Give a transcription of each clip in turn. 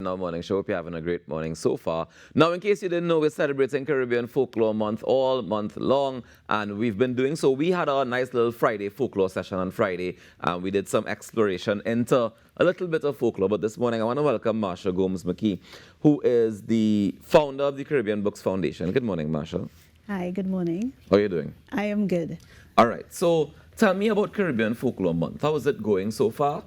In our morning show. Hope you're having a great morning so far. Now, in case you didn't know, we're celebrating Caribbean Folklore Month all month long, and we've been doing so. We had our nice little Friday folklore session on Friday, and we did some exploration into a little bit of folklore. But this morning, I want to welcome Marsha Gomes-Mckie, who is the founder of the Caribbean Books Foundation. Good morning, Marsha. Hi, good morning. How are you doing? I am good. All right. So, tell me about Caribbean Folklore Month. How is it going so far?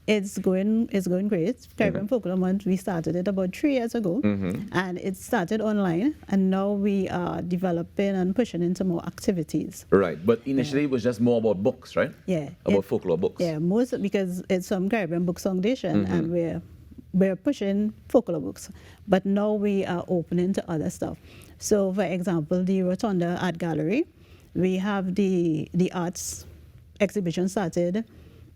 It's going great. Caribbean Folklore Month, we started it about 3 years ago, and it started online, and now we are developing and pushing into more activities. Right, but initially it was just more about books, right? Yeah. About folklore books. Yeah, most because it's from Caribbean Books Foundation, and we're pushing folklore books, but now we are opening to other stuff. So, for example, the Rotunda Art Gallery, we have the arts exhibition started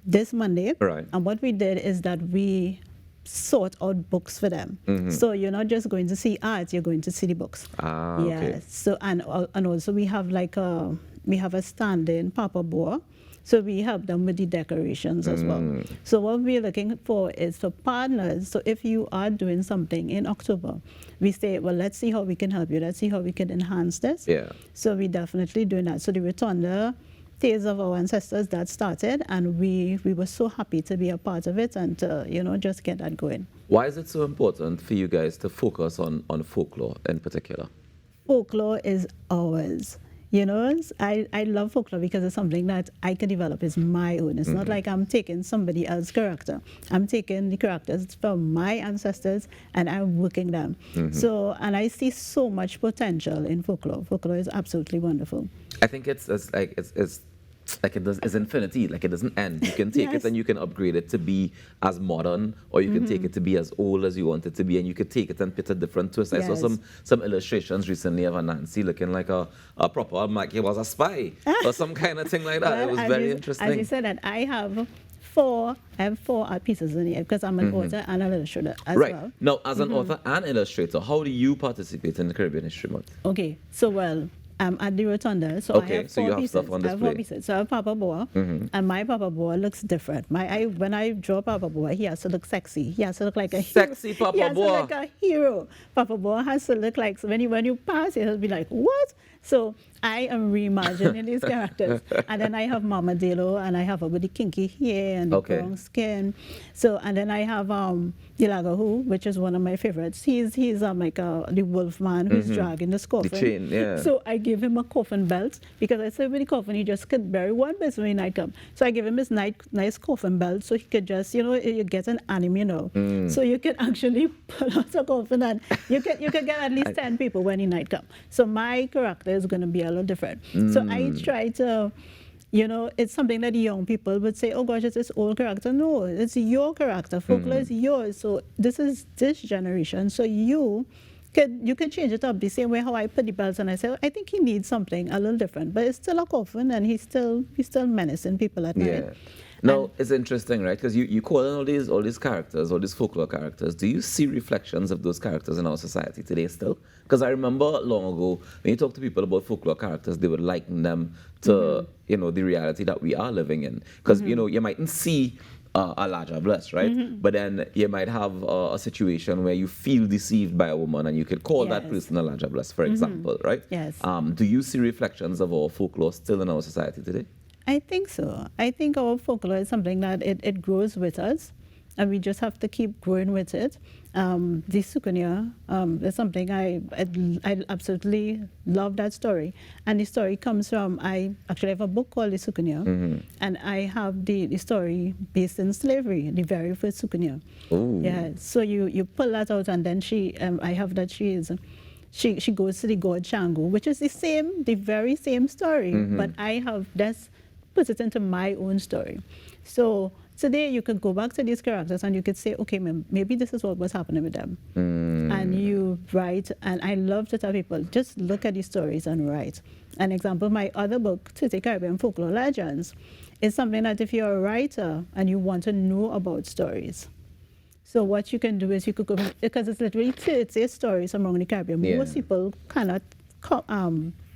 this Monday. Right. And what we did is that we sort out books for them. So you're not just going to see art, you're going to see the books. Ah, okay. Yeah. So and also we have a stand-in Papa Boa. So we help them with the decorations as well. So what we're looking for is for partners. So if you are doing something in October, we say, well, let's see how we can help you. Let's see how we can enhance this. Yeah. So we definitely doing that. So the Rotunda Tales of Our Ancestors, that started, and we were so happy to be a part of it and to, just get that going. Why is it so important for you guys to focus on folklore in particular? Folklore is ours. I love folklore because it's something that I can develop. It's my own. It's not like I'm taking somebody else's character. I'm taking the characters from my ancestors and I'm working them. So, and I see so much potential in folklore. Folklore is absolutely wonderful. I think it's infinity, like it doesn't end. You can take it and you can upgrade it to be as modern, or you can take it to be as old as you want it to be, and you could take it and put a different twist. I saw some illustrations recently of a Nancy looking like a proper, like he was a spy, or some kind of thing like that. Well, it was very interesting. As you said that, I have four art pieces in here because I'm an author and an illustrator as well. Right. Now, as an author and illustrator, how do you participate in the Caribbean History Month? Okay, so well, I'm at the Rotunda, so Okay, I have so you four have pieces. stuff on I have display. 4 pieces. So I have Papa Boa, and my Papa Boa looks different. When I draw Papa Boa, he has to look sexy. He has to look like a Sexy hero. Papa He has Boa. to look like a hero. Papa Boa has to look like, so when you pass, he'll be like, what? So I am reimagining these characters. And then I have Mama Delo, and I have her with the kinky hair and the brown skin. So, and then I have Dilagahu, which is one of my favorites. He's like the wolf man who's dragging the coffin. The chain, yeah. So I give him a coffin belt because I said with the coffin he just could bury one person when night come. So I give him his nice coffin belt so he could just, you get an anime, So you can actually pull out a coffin and you can get at least 10 people when the night come. So my character is going to be a little different. So I try to, it's something that the young people would say, oh gosh, it's this old character. No, it's your character. Folklore is yours. So this is this generation. So you could change it up the same way how I put the belts and I say, I think he needs something a little different, but it's still a coffin and he's still menacing people at night. Yeah. Now, it's interesting, right? Because you call in all these characters, all these folklore characters. Do you see reflections of those characters in our society today still? Because I remember long ago, when you talk to people about folklore characters, they would liken them to, the reality that we are living in. Because, you mightn't see a larger bless, right? But then you might have a situation where you feel deceived by a woman and you could call that person a larger bless, for example, right? Yes. Do you see reflections of our folklore still in our society today? I think so. I think our folklore is something that it grows with us, and we just have to keep growing with it. The Sukunya is something I absolutely love that story. And the story comes from, I actually have a book called The Sukunya, and I have the story based in slavery, the very first Sukunya. Ooh. Yeah, so you pull that out, and then I have that she goes to the god Shango, which is the very same story, but I have put it into my own story. So today you could go back to these characters and you could say, okay, maybe this is what was happening with them. And you write, and I love to tell people, just look at these stories and write. An example, my other book, Caribbean Folklore Legends, is something that if you're a writer and you want to know about stories, so what you can do is you could go, because it's literally 30 stories among the Caribbean. Most people cannot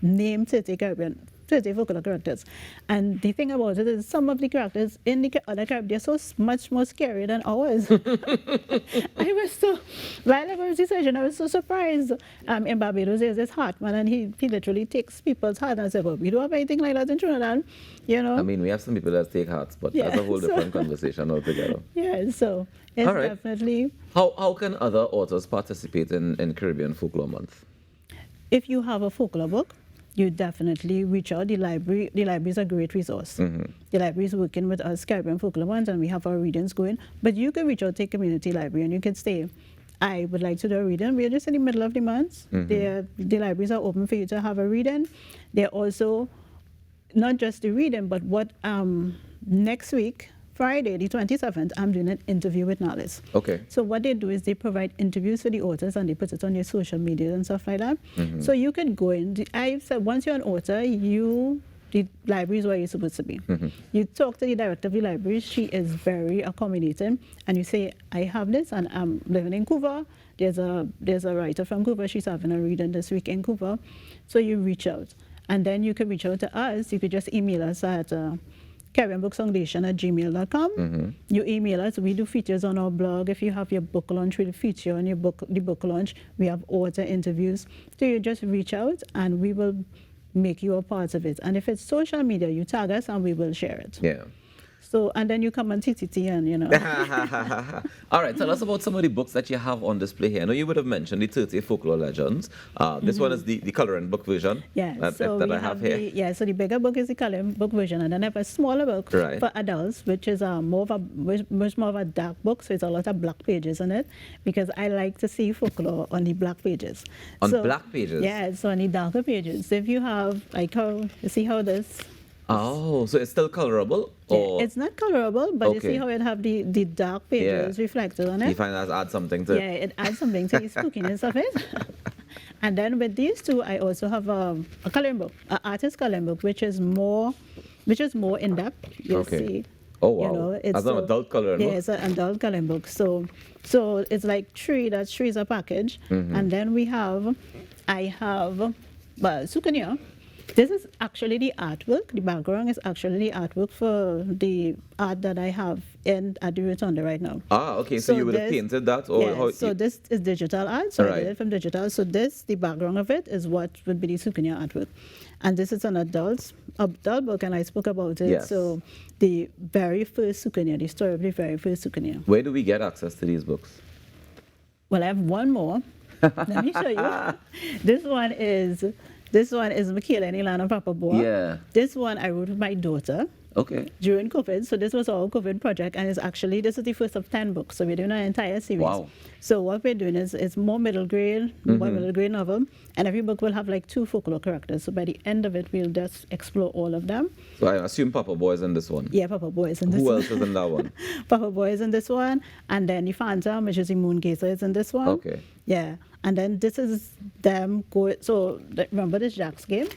name 30 Caribbean 30 folklore characters. And the thing about it is some of the characters in the other Caribbean, they're so much more scary than ours. I was so, while I was researching, I was so surprised. In Barbados, there's this Hartman, and he literally takes people's heart. And I said, well, we don't have anything like that in Trinidad, you know. I mean, we have some people that take hearts, but that's a whole different conversation altogether. Yeah, so it's All right. definitely. How can other authors participate in Caribbean Folklore Month? If you have a folklore book, you definitely reach out. The library is a great resource. The library is working with us, Caribbean Folklore Month, and we have our readings going. But you can reach out to a community library and you can say, I would like to do a reading. We're just in the middle of the month. The libraries are open for you to have a reading. They're also not just the reading, but what next week, Friday, the 27th, I'm doing an interview with Nalis. Okay. So what they do is they provide interviews for the authors and they put it on their social media and stuff like that. So you can go in. I said once you're an author, the library is where you're supposed to be. You talk to the director of the library. She is very accommodating. And you say, I have this and I'm living in Cuba. There's a writer from Cuba. She's having a reading this week in Cuba. So you reach out. And then you can reach out to us. You could just email us at caribbeanbooksfoundation@gmail.com. You email us. We do features on our blog. If you have your book launch, we'll feature on the book launch. We have author interviews. So you just reach out and we will make you a part of it. And if it's social media, you tag us and we will share it. Yeah. So, and then you come on TTT and, you know. All right, tell us about some of the books that you have on display here. I know you would have mentioned the 30 Folklore Legends. This one is the coloring book version that I have here. So the bigger book is the coloring book version, and then I have a smaller book for adults, which is much more of a dark book, so it's a lot of black pages in it, because I like to see folklore on the black pages. Black pages? Yeah, so on the darker pages. So if you have, like you see how this... Oh, so it's still colorable? Or? Yeah, it's not colorable, but you see how it have the dark pages reflected on it? You find that adds something to it? Yeah, it adds something to the spookiness of it. And then with these two, I also have a coloring book, an artist coloring book, which is more in-depth. You'll see. Oh, wow. You know, it's as an adult coloring book? Yeah, it's an adult coloring book. So it's like three is a package. And then I have souvenir. This is actually the artwork. The background is actually the artwork for the art that I have at the Rotunda right now. Ah, okay. So you would have painted that? Or yeah, so this is digital art. So I did it from digital. So the background of it is what would be the souvenir artwork. And this is an adult book, and I spoke about it. Yes. So the very first souvenir, the story of the very first souvenir. Where do we get access to these books? Well, I have one more. Let me show you. This one is Michaela and Ilana Papa Boa. Yeah. This one I wrote with my daughter. Okay. During COVID. So this was our COVID project, and this is the first of 10 books. So we're doing an entire series. Wow. So what we're doing is it's more middle grade, one middle grade novel, and every book will have like 2 folklore characters. So by the end of it, we'll just explore all of them. So I assume Papa Boy is in this one? Yeah, Papa Boy is in this one. Who else is in that one? Papa Boy is in this one, and then the Phantom, which is the Moon Gazer, is in this one. Okay. Yeah, and then this is them going. So remember this Jack's game?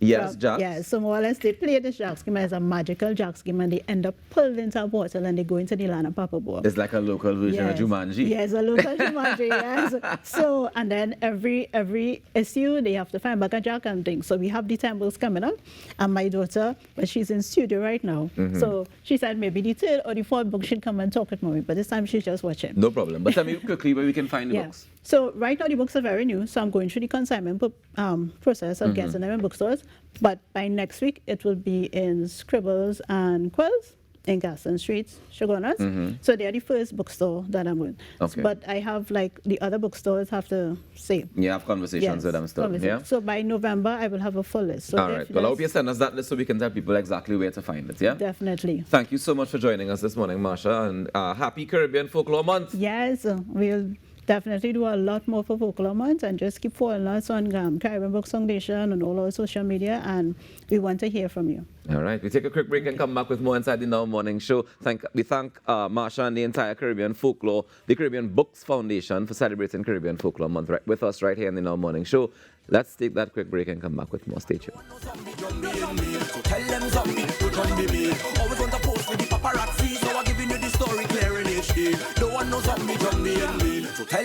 Yes, Jack. Yeah, so more or less they play this Jack's game as a magical Jack's game, and they end up pulled into a bottle and they go into the land of Papa Boy. It's like a local version of Jumanji. Yes, a local Jumanji, yes. So, and then every issue, they have to find back a Jack and things. So we have the 10 books coming up, and my daughter, but she's in studio right now. So she said maybe the 3rd or the 4th book she'll come and talk with mommy, but this time she's just watching. No problem. But tell me quickly where we can find the books. So right now the books are very new, so I'm going through the consignment process of getting them in bookstores. But by next week, it will be in Scribbles and Quills in Gaston Street, Shogunas. So they are the first bookstore that I'm with. Okay. But I have like the other bookstores have to say. You have conversations with them still, yeah? So by November, I will have a full list. So all right. Well, I hope you send us that list so we can tell people exactly where to find it, yeah? Definitely. Thank you so much for joining us this morning, Marsha, and happy Caribbean Folklore Month. Yes, we'll definitely do a lot more for Folklore Month, and just keep following us on Caribbean Books Foundation and all our social media, and we want to hear from you. All right, we take a quick break and come back with more inside the Now Morning Show. We thank Marsha and the entire Caribbean Caribbean Books Foundation for celebrating Caribbean Folklore Month with us right here in the Now Morning Show. Let's take that quick break and come back with more. Stay tuned. Always want to post with the paparazzi, so I'm giving you the story clear in HD. No one knows what me, John, me and me. So tell